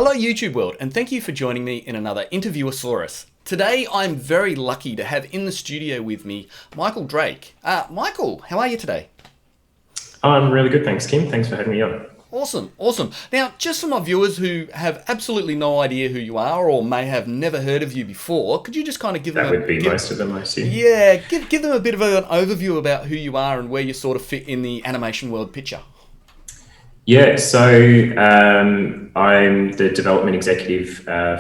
Hello YouTube world, and thank you for joining me in another Interviewasaurus. Today I'm very lucky to have in the studio with me Micheal Drake. Micheal, how are you today? I'm really good, thanks, Kim. Thanks for having me on. Awesome. Now, just for my viewers who have absolutely no idea who you are or may have never heard of you before, could you just kind of give them That would be most of them, I assume. give them a bit of an overview about who you are and where you sort of fit in the animation world picture? I'm the development executive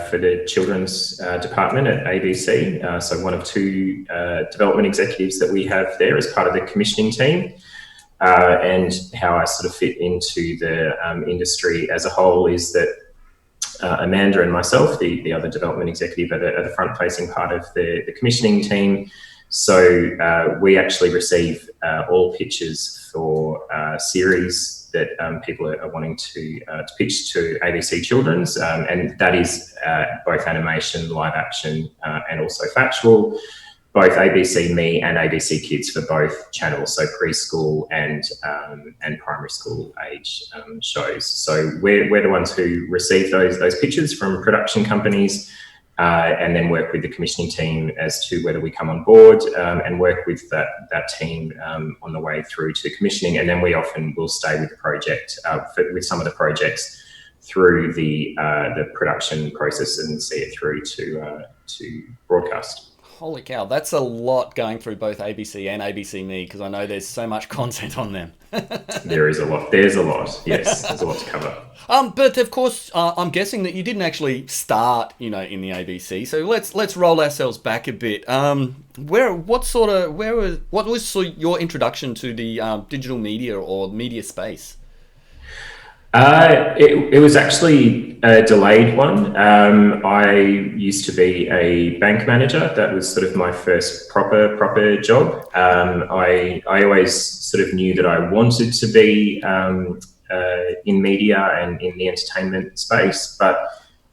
for the children's department at ABC. So one of two development executives that we have there as part of the commissioning team. And how I sort of fit into the industry as a whole is that Amanda and myself, the other development executive, are the front-facing part of the commissioning team. So we actually receive all pitches for series that people are wanting to pitch to ABC Children's, and that is both animation, live action, and also factual. Both ABC Me and ABC Kids for both channels, so preschool and primary school age shows. So we're the ones who receive those pitches from production companies, and then work with the commissioning team as to whether we come on board and work with that team on the way through to commissioning. And then we often will stay with the project with some of the projects through the production process and see it through to broadcast. Holy cow, that's a lot going through both ABC and ABC Me because I know there's so much content on them. There is a lot. There's a lot. Yes, there's a lot to cover. But of course, I'm guessing that you didn't actually start, in the ABC. So let's roll ourselves back a bit. What was your introduction to the digital media or media space? It was actually a delayed one. I used to be a bank manager. That was sort of my first proper job. I always sort of knew that I wanted to be in media and in the entertainment space, but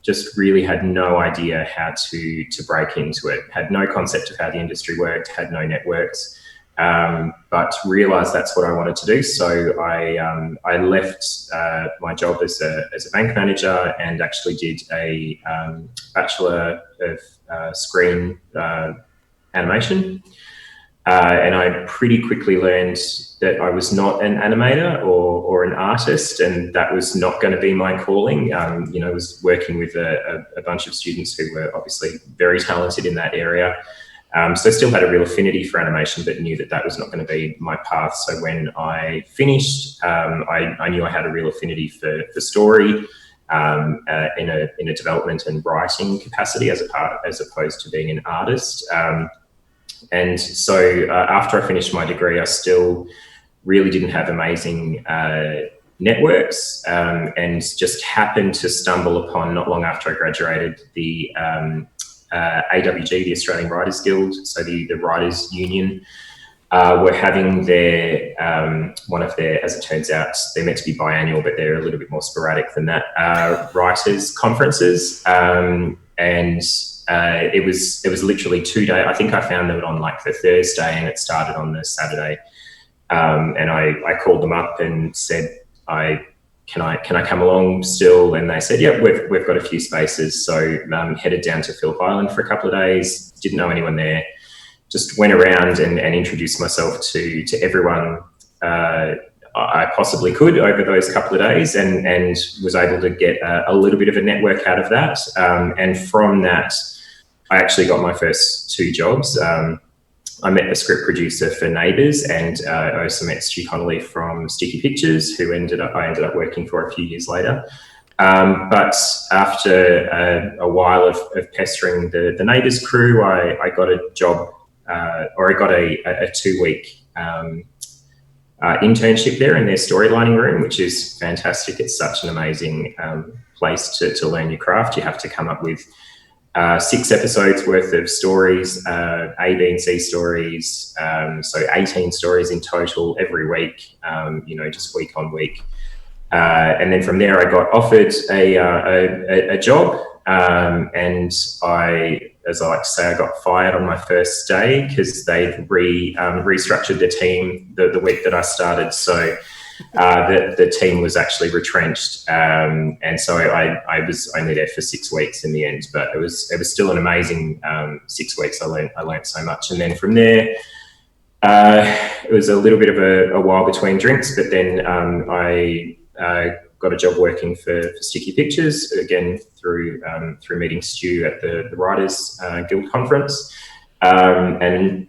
just really had no idea how to break into it. Had no concept of how the industry worked. Had no networks. But realised that's what I wanted to do. So I left my job as a bank manager and actually did a Bachelor of Screen Animation. And I pretty quickly learned that I was not an animator or an artist, and that was not going to be my calling. I was working with a bunch of students who were obviously very talented in that area. So I still had a real affinity for animation, but knew that was not going to be my path. So when I finished, I knew I had a real affinity for story in a development and writing capacity as opposed to being an artist. And so after I finished my degree, I still really didn't have amazing networks, and just happened to stumble upon, not long after I graduated, the AWG, the Australian Writers Guild, so the Writers Union, were having their one of their, as it turns out, they're meant to be biannual, but they're a little bit more sporadic than that, writers conferences, and it was literally 2 days. I think I found them on like the Thursday, and it started on the Saturday, and I called them up and said, Can I come along still? And they said, yeah, we've got a few spaces. So headed down to Phillip Island for a couple of days. Didn't know anyone there. Just went around and introduced myself to everyone I possibly could over those couple of days, and was able to get a little bit of a network out of that. And from that, I actually got my first two jobs. I met the script producer for Neighbours, and I also met Stu Connolly from Sticky Pictures, who I ended up working for a few years later. But after a while of pestering the Neighbours crew, I got a job, or I got a 2-week internship there in their storylining room, which is fantastic. It's such an amazing place to learn your craft. You have to come up with 6 episodes worth of stories, A, B, and C stories. So 18 stories in total every week, just week on week. And then from there, I got offered a job, and as I like to say, I got fired on my first day because they'd restructured the team the week that I started. So The team was actually retrenched, and so I was only there for 6 weeks in the end. But it was still an amazing 6 weeks. I learned so much, and then from there. It was a little bit of a while between drinks, but then I got a job working for Sticky Pictures, again through meeting Stu at the Writers Guild conference, and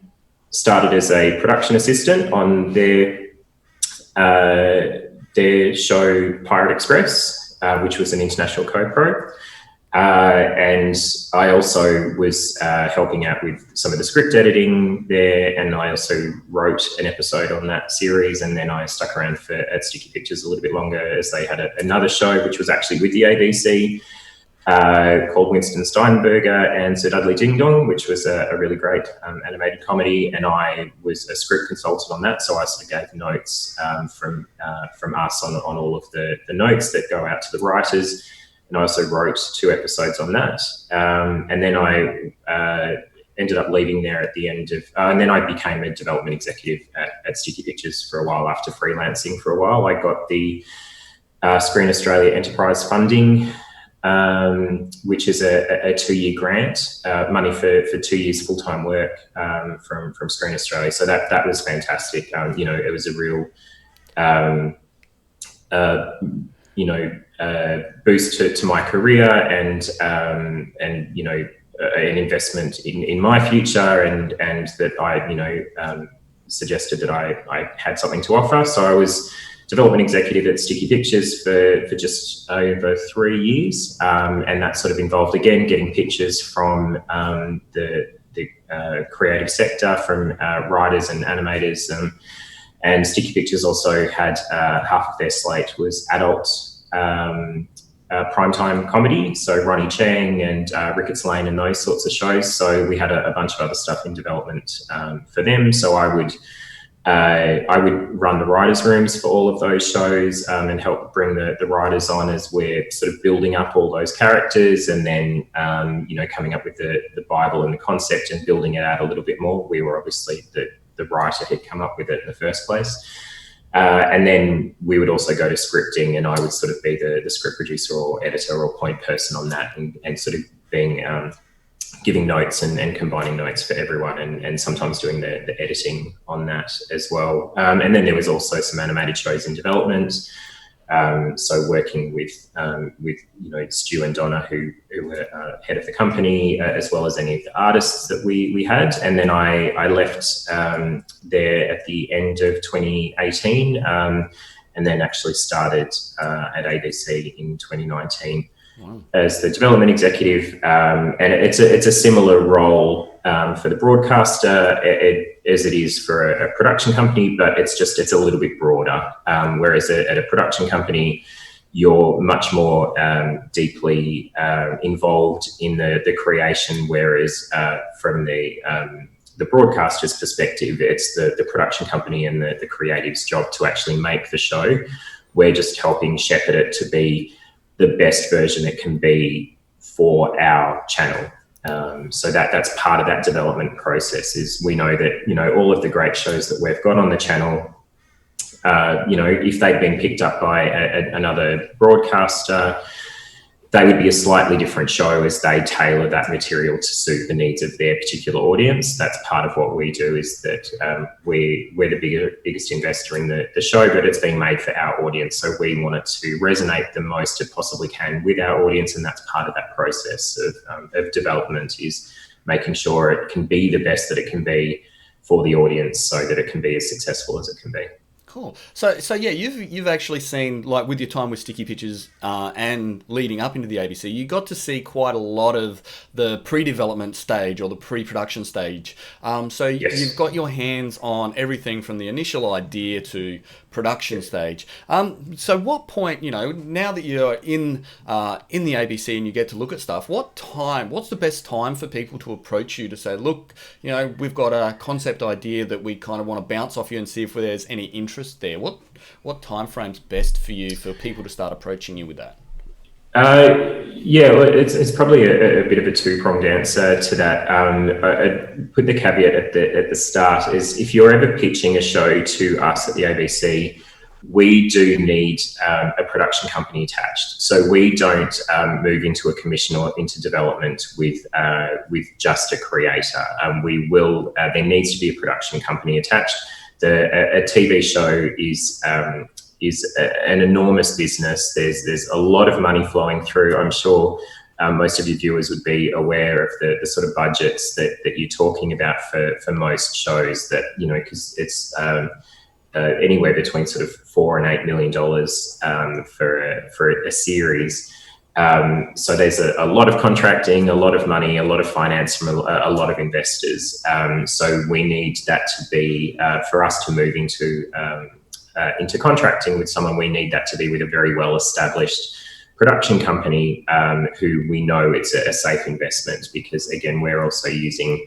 started as a production assistant on their show Pirate Express, which was an international co-pro. And I also was helping out with some of the script editing there, and I also wrote an episode on that series. And then I stuck around at Sticky Pictures a little bit longer, as they had another show which was actually with the ABC called Winston Steinberger and Sir Dudley Ding Dong, which was a really great animated comedy. And I was a script consultant on that, so I sort of gave notes from us on all of the notes that go out to the writers. And I also wrote 2 episodes on that. And then I ended up leaving there at the end of, and then I became a development executive at Sticky Pictures for a while after freelancing for a while. I got the Screen Australia Enterprise Funding, which is a 2-year grant, money for 2 years full-time work from Screen Australia. So that was fantastic. It was a real, boost to my career and an investment in my future, and that I suggested that I had something to offer. So I was development executive at Sticky Pictures for just over 3 years, and that sort of involved again getting pictures from the creative sector, from writers and animators, and Sticky Pictures also had half of their slate was adult primetime comedy, so Ronnie Chang and Ricketts Lane and those sorts of shows. So we had a bunch of other stuff in development for them. So I would run the writers' rooms for all of those shows and help bring the writers on as we're sort of building up all those characters, and then coming up with the Bible and the concept and building it out a little bit more. We were obviously the writer had come up with it in the first place. And then we would also go to scripting, and I would sort of be the script producer or editor or point person on that, and sort of being giving notes and combining notes for everyone, and sometimes doing the editing on that as well. And then there was also some animated shows in development. So working with Stu and Donna, who were head of the company, as well as any of the artists that we had. And then I left there at the end of 2018, and then actually started at ABC in 2019. Wow. As the development executive, and it's a similar role for the broadcaster as it is for a production company, but it's a little bit broader. Whereas at a production company, you're much more deeply involved in the creation, whereas from the broadcaster's perspective, it's the production company and the creative's job to actually make the show. We're just helping shepherd it to be the best version it can be for our channel. So that's part of that development process. Is we know that all of the great shows that we've got on the channel, if they'd been picked up by another broadcaster, they would be a slightly different show as they tailor that material to suit the needs of their particular audience. That's part of what we do, is that we're the biggest investor in the show, but it's being made for our audience. So we want it to resonate the most it possibly can with our audience. And that's part of that process of development, is making sure it can be the best that it can be for the audience, so that it can be as successful as it can be. Cool. So yeah, you've actually seen, like, with your time with Sticky Pictures and leading up into the ABC, you got to see quite a lot of the pre-development stage or the pre-production stage. So yes. You've got your hands on everything from the initial idea to production stage. So what point, now that you're in the ABC and you get to look at stuff, what's the best time for people to approach you to say, look, we've got a concept idea that we kind of want to bounce off you and see if there's any interest there? What time frame's best for you for people to start approaching you with that? Well, it's probably a bit of a two-pronged answer to that. I put the caveat at the start, is if you're ever pitching a show to us at the ABC, we do need a production company attached. So we don't move into a commission or into development with just a creator. We will. There needs to be a production company attached. A TV show is an enormous business. There's a lot of money flowing through. I'm sure most of your viewers would be aware of the sort of budgets that you're talking about for most shows, that, you know, because it's anywhere between sort of $4 and $8 million for a series. So there's a lot of contracting, a lot of money, a lot of finance from a lot of investors. So we need that to be, for us to move into contracting with someone, we need that to be with a very well-established production company who we know it's a safe investment, because again, we're also using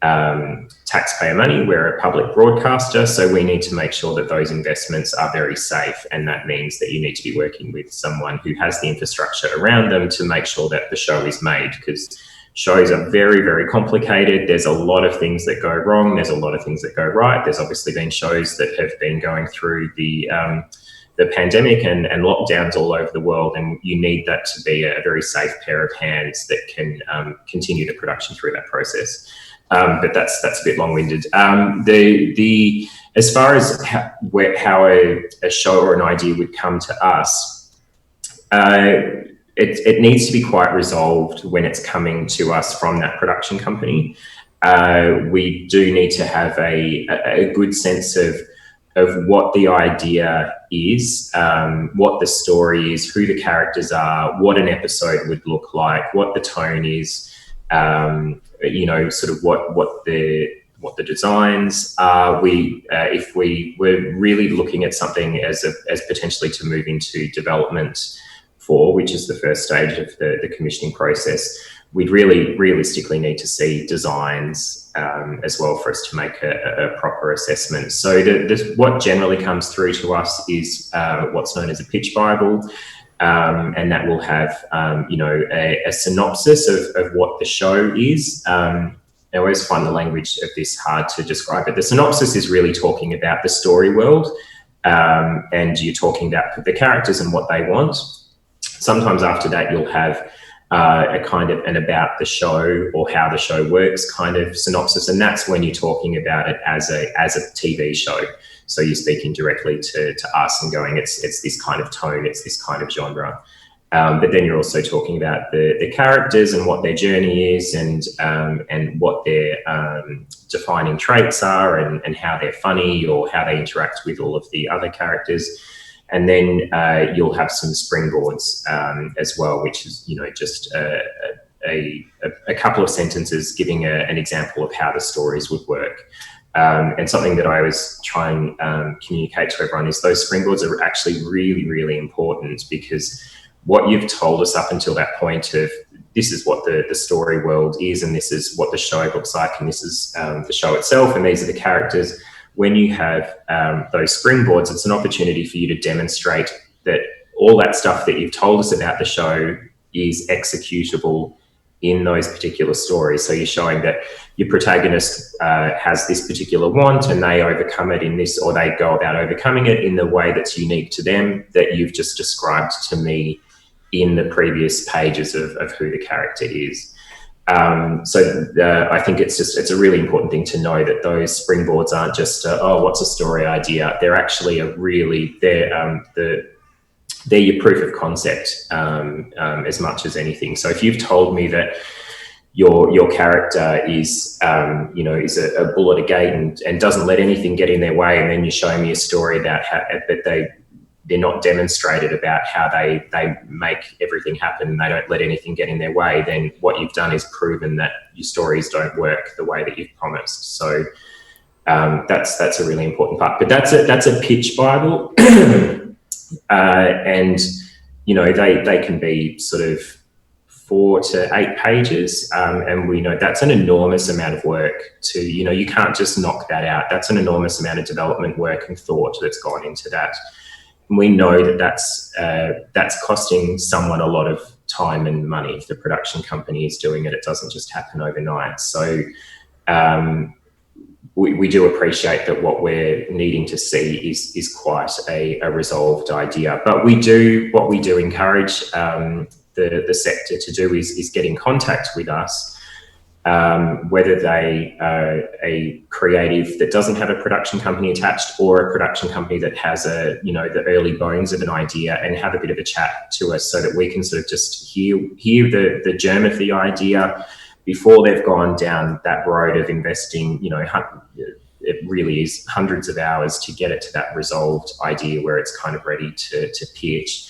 taxpayer money. We're a public broadcaster, so we need to make sure that those investments are very safe, and that means that you need to be working with someone who has the infrastructure around them to make sure that the show is made, because shows are very, very complicated. There's a lot of things that go wrong. There's a lot of things that go right. There's obviously been shows that have been going through the pandemic and lockdowns all over the world, and you need that to be a very safe pair of hands that can continue the production through that process. But that's a bit long-winded. As far as how a show or an idea would come to us, it needs to be quite resolved when it's coming to us from that production company. We do need to have a good sense of what the idea is, what the story is, who the characters are, what an episode would look like, what the tone is, you know, sort of what the designs are. If we were really looking at something as potentially to move into development for, which is the first stage of the commissioning process, we'd really realistically need to see designs as well for us to make a proper assessment. So what generally comes through to us is what's known as a pitch Bible. And that will have, you know, a synopsis of what the show is. I always find the language of this hard to describe, but the synopsis is really talking about the story world, and you're talking about the characters and what they want. Sometimes after that, you'll have a kind of an about the show or how the show works kind of synopsis, and that's when you're talking about it as a TV show. So you're speaking directly to us and going, it's this kind of tone, it's this kind of genre. But then you're also talking about the characters and what their journey is, and what their defining traits are, and how they're funny or how they interact with all of the other characters. And then you'll have some springboards as well, which is, you know, just a couple of sentences giving an example of how the stories would work. And something that I always try and communicate to everyone is those springboards are actually really, really important, because what you've told us up until that point of this is what the story world is, and this is what the show looks like, and this is the show itself, and these are the characters. When you have those springboards, it's an opportunity for you to demonstrate that all that stuff that you've told us about the show is executable in those particular stories. So you're showing that your protagonist has this particular want, and they overcome it in this, or they go about overcoming it in the way that's unique to them, that you've just described to me in the previous pages of who the character is. So I think it's a really important thing to know that those springboards aren't just what's a story idea. They're actually they're your proof of concept as much as anything. So if you've told me that your character is is a bull at a gate and doesn't let anything get in their way, and then you're showing me a story about how they're not demonstrated about how they make everything happen and they don't let anything get in their way, then what you've done is proven that your stories don't work the way that you've promised. So that's a really important part. But that's a pitch Bible. And you know, they can be sort of 4 to 8 pages, and we know that's an enormous amount of work to, you know, you can't just knock that out. That's an enormous amount of development work and thought that's gone into that. And we know that that's costing someone a lot of time and money. If the production company is doing it, it doesn't just happen overnight. So we do appreciate that what we're needing to see is quite a resolved idea. But we do encourage the sector to do is get in contact with us, whether they are a creative that doesn't have a production company attached, or a production company that has the early bones of an idea, and have a bit of a chat to us so that we can sort of just hear the germ of the idea before they've gone down that road of investing, it really is hundreds of hours to get it to that resolved idea where it's kind of ready to pitch.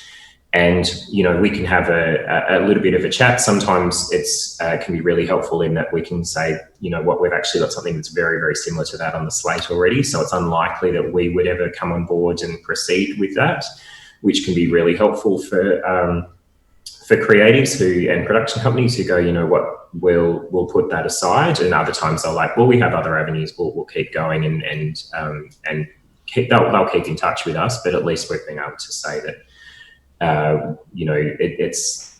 And, we can have a little bit of a chat. Sometimes it's can be really helpful in that we can say, we've actually got something that's very, very similar to that on the slate already. So it's unlikely that we would ever come on board and proceed with that, which can be really helpful for creatives and production companies who go, we'll put that aside. And other times they're like, well, we have other avenues, we'll keep going, and they'll keep in touch with us. But at least we've been able to say that, it's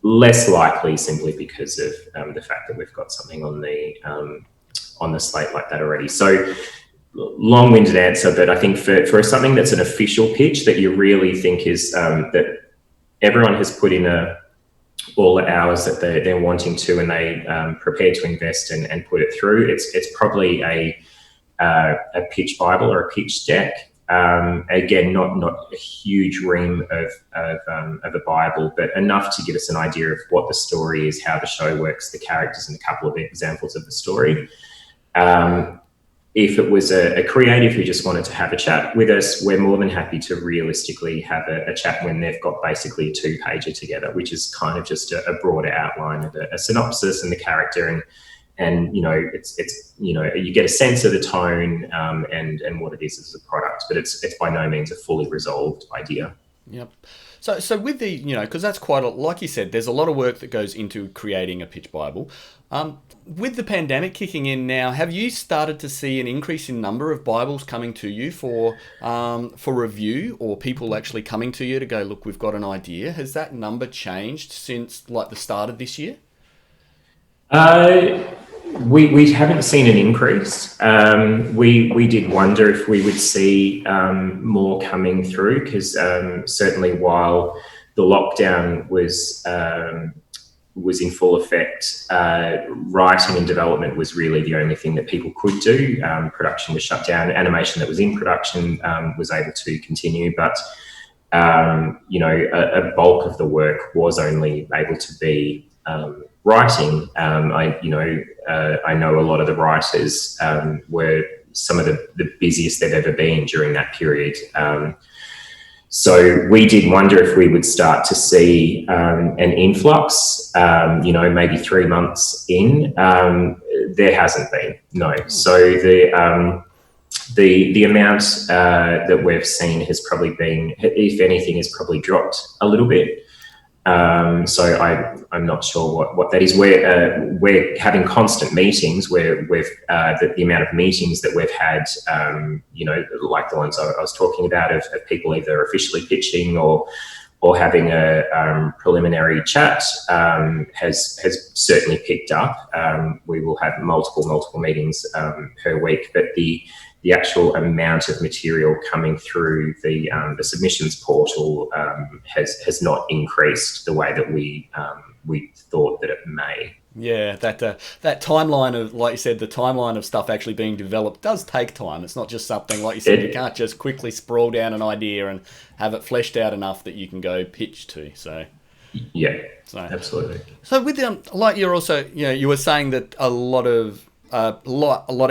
less likely simply because of the fact that we've got something on the slate like that already. So long-winded answer, but I think for something that's an official pitch that you really think is that everyone has put in all the hours that they're wanting to, and they prepared to invest and put it through. It's probably a pitch Bible or a pitch deck. Again, not a huge ream of a Bible, but enough to give us an idea of what the story is, how the show works, the characters, and a couple of examples of the story. If it was a creative who just wanted to have a chat with us, we're more than happy to realistically have a chat when they've got basically a 2-pager together, which is kind of just a broader outline of a synopsis and the character, and it's you get a sense of the tone and what it is as a product, but it's by no means a fully resolved idea. Yep. So with the, because that's quite like you said, there's a lot of work that goes into creating a pitch Bible. With the pandemic kicking in now, have you started to see an increase in number of Bibles coming to you for review, or people actually coming to you to go, look, we've got an idea? Has that number changed since like the start of this year? We haven't seen an increase. We did wonder if we would see more coming through, because certainly while the lockdown was in full effect, writing and development was really the only thing that people could do. Production was shut down. Animation that was in production was able to continue, but a bulk of the work was only able to be writing. I know a lot of the writers were some of the busiest they've ever been during that period. So we did wonder if we would start to see an influx, maybe 3 months in. There hasn't been, no. So the amount that we've seen has probably been, if anything, has probably dropped a little bit. So I'm not sure what that is. We're having constant meetings where we've the amount of meetings that we've had, like the ones I was talking about of people either officially pitching or having a preliminary chat has certainly picked up. We will have multiple meetings per week, but the actual amount of material coming through the submissions portal has not increased the way that we thought that it may. Yeah, that timeline of, like you said, the timeline of stuff actually being developed does take time. It's not just something, like you said, you can't just quickly sprawl down an idea and have it fleshed out enough that you can go pitch to. So yeah, absolutely. So with like you're also, you were saying that a lot of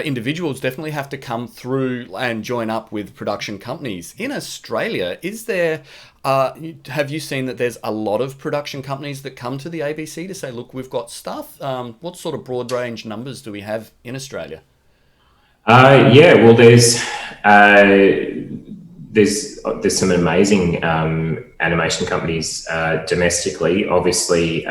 individuals definitely have to come through and join up with production companies. In Australia, is there, have you seen that there's a lot of production companies that come to the ABC to say, look, we've got stuff? What sort of broad range numbers do we have in Australia? Well, there's some amazing animation companies domestically. Obviously,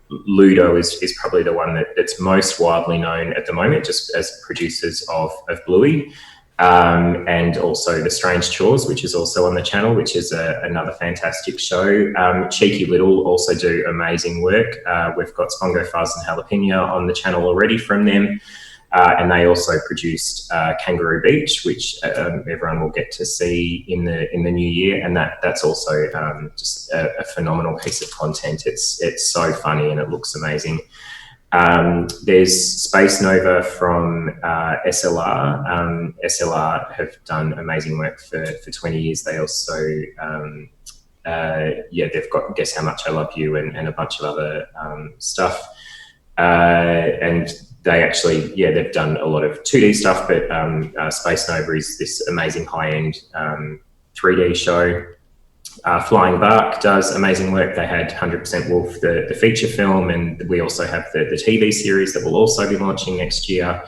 Ludo is probably the one that's most widely known at the moment, just as producers of Bluey, and also The Strange Chores, which is also on the channel, which is another fantastic show. Cheeky Little also do amazing work. We've got Spongo Fuzz and Jalapeno on the channel already from them. And they also produced Kangaroo Beach, which everyone will get to see in the new year, and that's also just a phenomenal piece of content. It's so funny and it looks amazing. There's Space Nova from SLR. SLR have done amazing work for 20 years. They also they've got Guess How Much I Love You and a bunch of other stuff. And they actually, they've done a lot of 2D stuff, but Space Nova is this amazing high-end 3D show. Flying Bark does amazing work. They had 100% Wolf, the feature film, and we also have the TV series that will also be launching next year.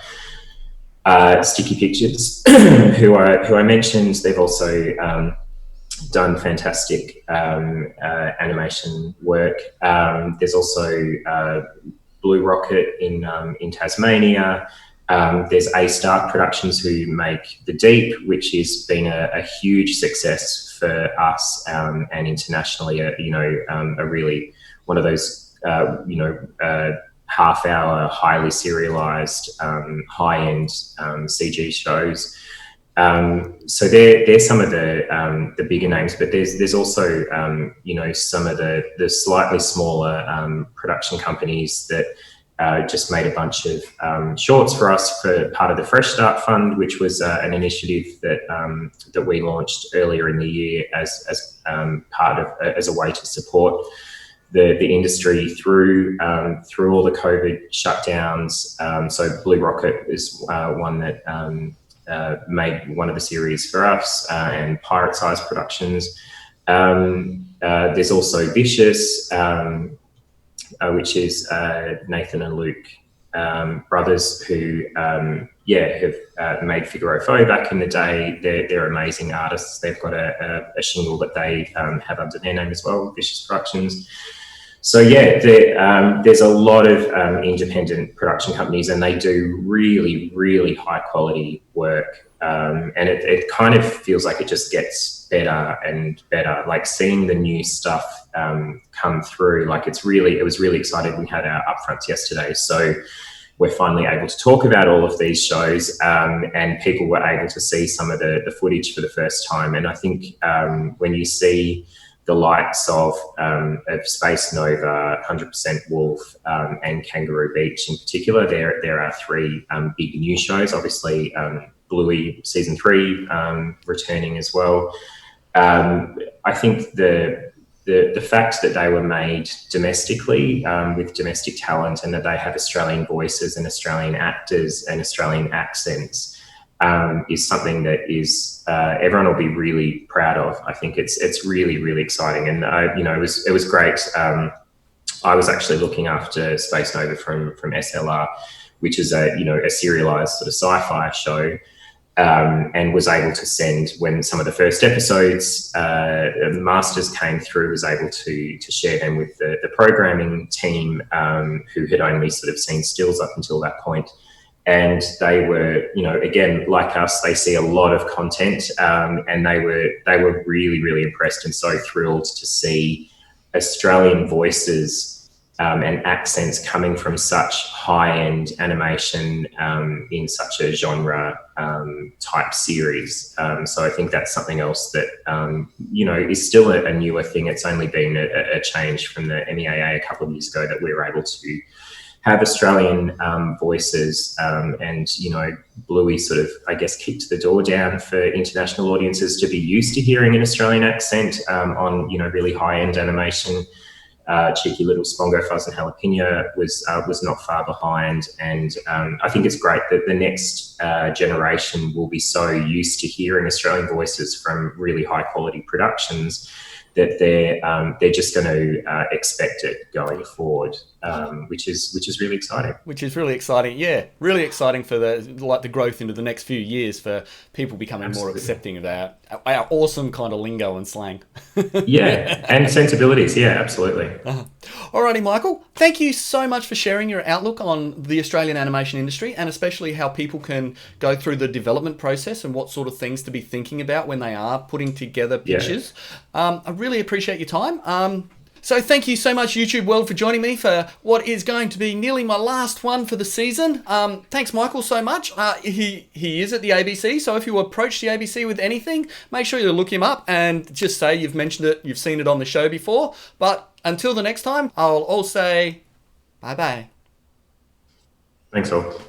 Sticky Pictures, who I mentioned, they've also done fantastic animation work. There's also Blue Rocket in Tasmania. There's A Stark Productions, who make The Deep, which has been a huge success for us and internationally. A really one of those half-hour, highly serialized, high-end CG shows. So they're some of the bigger names, but there's also some of the slightly smaller production companies that just made a bunch of shorts for us for part of the Fresh Start Fund, which was an initiative that we launched earlier in the year as part of as a way to support the industry through all the COVID shutdowns. So Blue Rocket is one that made one of the series for us, and Pirate Size Productions. There's also Vicious, which is Nathan and Luke brothers, who have made Figaro Foe back in the day. They're amazing artists. They've got a shingle that they have under their name as well, Vicious Productions. So there's a lot of independent production companies, and they do really, really high quality work. And it kind of feels like it just gets better and better. Like seeing the new stuff come through, like it was really exciting. We had our upfronts yesterday, so we're finally able to talk about all of these shows, and people were able to see some of the footage for the first time. And I think when you see the likes of Space Nova, 100% Wolf, and Kangaroo Beach in particular, there are three big new shows. Obviously, Bluey season 3 returning as well. I think the fact that they were made domestically with domestic talent, and that they have Australian voices and Australian actors and Australian accents is something that is everyone will be really proud of. I think it's really, really exciting, and it was great. I was actually looking after Space Nova from SLR, which is a serialized sort of sci-fi show. And was able to send, when some of the first episodes, the masters came through, was able to share them with the programming team, who had only sort of seen stills up until that point. And they were, again, like us, they see a lot of content, and they were really, really impressed and so thrilled to see Australian voices and accents coming from such high-end animation in such a genre type series. So I think that's something else that is still a newer thing. It's only been a change from the MEAA a couple of years ago that we were able to have Australian voices, and Bluey sort of, I guess, kicked the door down for international audiences to be used to hearing an Australian accent on really high-end animation. Cheeky Little Spongo Fuzz and Jalapeno was not far behind, and I think it's great that the next generation will be so used to hearing Australian voices from really high quality productions that they're just going to expect it going forward, which is really exciting. Which is really exciting, yeah, really exciting for the growth into the next few years, for people becoming more accepting of our awesome kind of lingo and slang. Yeah, and sensibilities, yeah, absolutely. Alrighty, Michael, thank you so much for sharing your outlook on the Australian animation industry, and especially how people can go through the development process and what sort of things to be thinking about when they are putting together pictures. I really appreciate your time. So thank you so much, YouTube world, for joining me for what is going to be nearly my last one for the season. Thanks, Micheal, so much. He is at the ABC, so if you approach the ABC with anything, make sure you look him up and just say you've mentioned it, you've seen it on the show before. But until the next time, I'll all say bye-bye. Thanks all.